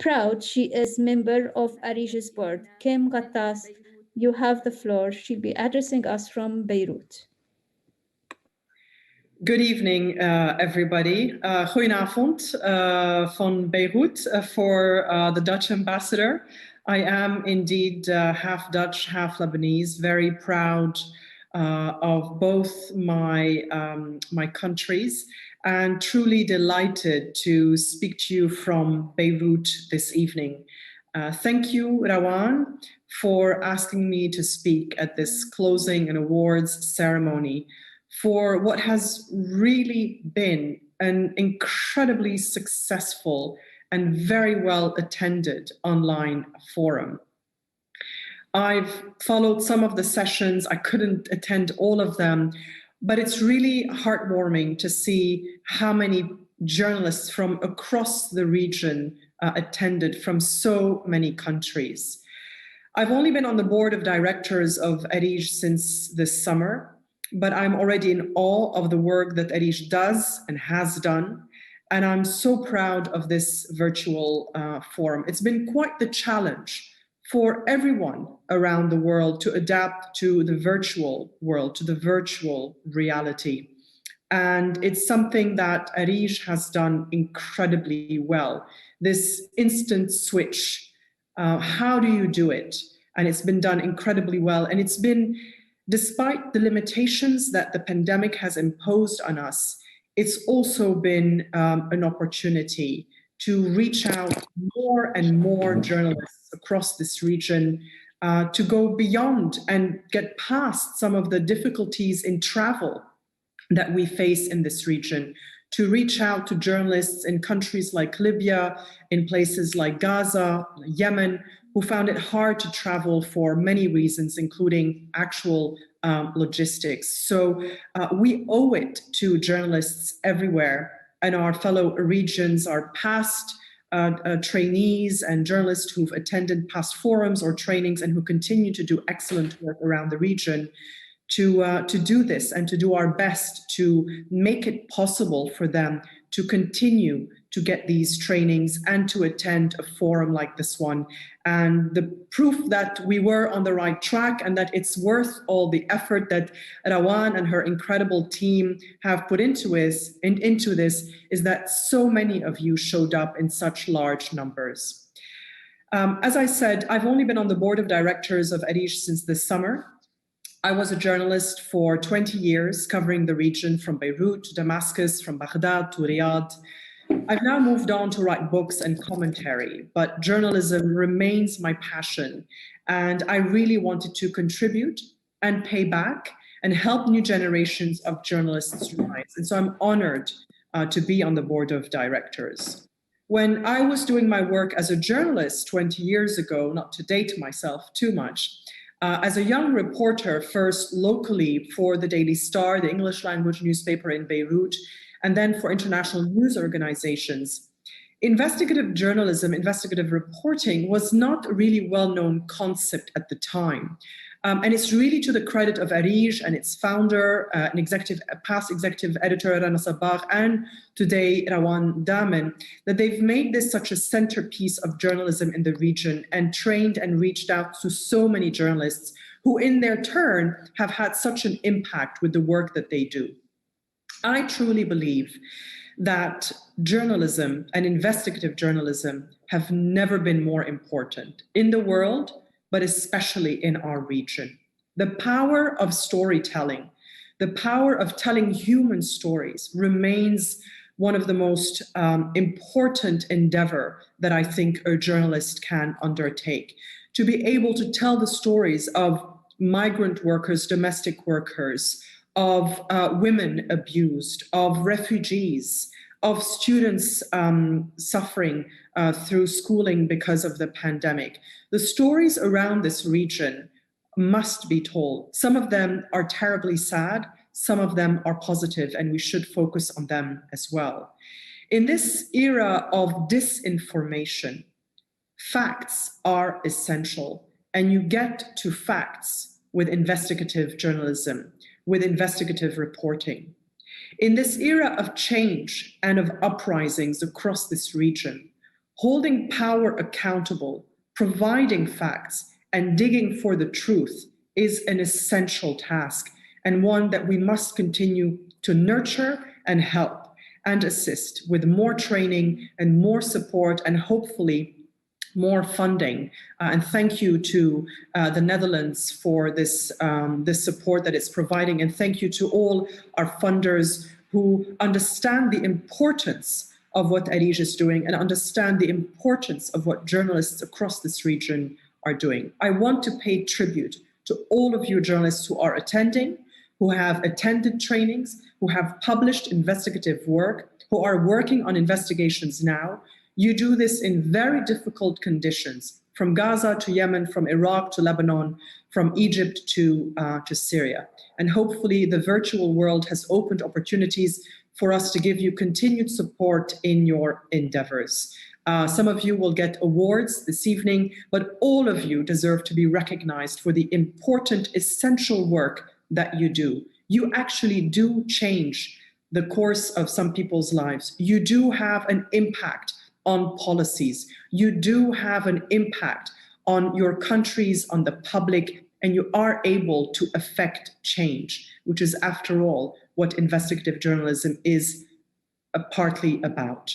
proud she is member of ARIJ's board. Kim Ghattas, you have the floor. She'll be addressing us from Beirut. Good evening, everybody. Goedenavond van Beirut for the Dutch ambassador. I am indeed half Dutch, half Lebanese, very proud of both my countries, and truly delighted to speak to you from Beirut this evening. Thank you, Rawan, for asking me to speak at this closing and awards ceremony for what has really been an incredibly successful and very well attended online forum. I've followed some of the sessions. I couldn't attend all of them, but it's really heartwarming to see how many journalists from across the region attended from so many countries. I've only been on the board of directors of ARIJ since this summer, but I'm already in awe of the work that ARIJ does and has done. And I'm so proud of this virtual forum. It's been quite the challenge for everyone around the world to adapt to the virtual world, to the virtual reality. And it's something that ARIJ has done incredibly well. This instant switch, how do you do it? And it's been done incredibly well. And it's been, despite the limitations that the pandemic has imposed on us, it's also been an opportunity to reach out more and more journalists across this region to go beyond and get past some of the difficulties in travel that we face in this region, to reach out to journalists in countries like Libya, in places like Gaza, Yemen, who found it hard to travel for many reasons, including actual logistics. So we owe it to journalists everywhere and our fellow regions, our past trainees and journalists who've attended past forums or trainings and who continue to do excellent work around the region, to do this and to do our best to make it possible for them to continue to get these trainings and to attend a forum like this one. And the proof that we were on the right track and that it's worth all the effort that Rawan and her incredible team have put into this is that so many of you showed up in such large numbers. As I said, I've only been on the board of directors of ARIJ since this summer. I was a journalist for 20 years, covering the region from Beirut to Damascus, from Baghdad to Riyadh. I've now moved on to write books and commentary, but journalism remains my passion. And I really wanted to contribute and pay back and help new generations of journalists rise. And so I'm honored to be on the board of directors. When I was doing my work as a journalist 20 years ago, not to date myself too much, as a young reporter, first locally for the Daily Star, the English language newspaper in Beirut, and then for international news organizations, investigative journalism, investigative reporting was not a really well-known concept at the time. And it's really to the credit of ARIJ and its founder, past executive editor, Rana Sabah, and today Rawan Damen, that they've made this such a centerpiece of journalism in the region and trained and reached out to so many journalists who in their turn have had such an impact with the work that they do. I truly believe that journalism and investigative journalism have never been more important in the world, but especially in our region. The power of storytelling, the power of telling human stories remains one of the most important endeavor that I think a journalist can undertake. To be able to tell the stories of migrant workers, domestic workers, of women abused, of refugees, of students suffering through schooling because of the pandemic. The stories around this region must be told. Some of them are terribly sad, some of them are positive, and we should focus on them as well. In this era of disinformation, facts are essential, and you get to facts with investigative journalism, with investigative reporting. In this era of change and of uprisings across this region, Holding power accountable, providing facts, and digging for the truth is an essential task, and one that we must continue to nurture and help and assist with more training and more support and hopefully more funding. And thank you to the Netherlands for this support that it's providing. And thank you to all our funders who understand the importance of what ARIJ is doing and understand the importance of what journalists across this region are doing. I want to pay tribute to all of you journalists who are attending, who have attended trainings, who have published investigative work, who are working on investigations now. You do this in very difficult conditions, from Gaza to Yemen, from Iraq to Lebanon, from Egypt to Syria. And hopefully the virtual world has opened opportunities for us to give you continued support in your endeavors. Some of you will get awards this evening, but all of you deserve to be recognized for the important, essential work that you do. You actually do change the course of some people's lives. You do have an impact on policies. You do have an impact on your countries, on the public, and you are able to affect change, which is, after all, what investigative journalism is partly about.